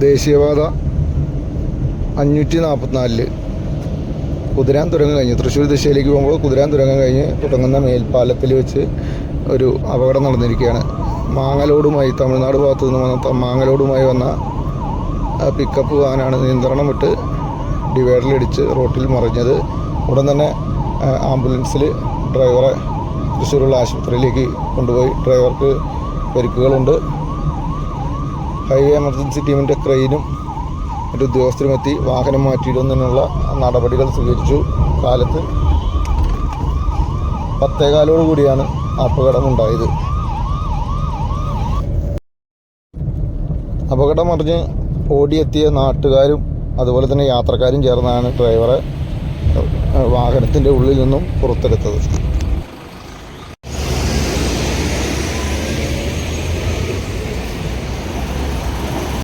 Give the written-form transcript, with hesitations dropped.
ദേശീയപാത 544 കുതിരാൻ തുരങ്കം കഴിഞ്ഞ് തൃശ്ശൂർ ദിശയിലേക്ക് പോകുമ്പോൾ കുതിരാൻ തുരങ്കം കഴിഞ്ഞ് തുടങ്ങുന്ന മേൽപ്പാലത്തിൽ വെച്ച് ഒരു അപകടം നടന്നിരിക്കുകയാണ്. മാങ്ങലോടുമായി തമിഴ്നാട് ഭാഗത്തു നിന്ന് വന്ന മാങ്ങലോടുമായി വന്ന പിക്കപ്പ് വാനാണ് നിയന്ത്രണം വിട്ട് ഡിവൈഡറിലിടിച്ച് റോട്ടിൽ മറിഞ്ഞത്. ഉടൻ തന്നെ ആംബുലൻസിൽ ഡ്രൈവറെ തൃശ്ശൂരുള്ള ആശുപത്രിയിലേക്ക് കൊണ്ടുപോയി. ഡ്രൈവർക്ക് പരിക്കുകളുണ്ട്. ഹൈവേ എമർജൻസി ടീമിൻ്റെ ക്രെയിനും മറ്റു ഉദ്യോഗസ്ഥരുമെത്തി വാഹനം മാറ്റിയിടുന്നതിനുള്ള നടപടികൾ സ്വീകരിച്ചു. കാലത്ത് 10:15 കൂടിയാണ് അപകടമുണ്ടായത്. അപകടമറിഞ്ഞ് ഓടിയെത്തിയ നാട്ടുകാരും അതുപോലെ തന്നെ യാത്രക്കാരും ചേർന്നാണ് ഡ്രൈവറെ വാഹനത്തിൻ്റെ ഉള്ളിൽ നിന്നും പുറത്തെടുത്തത്.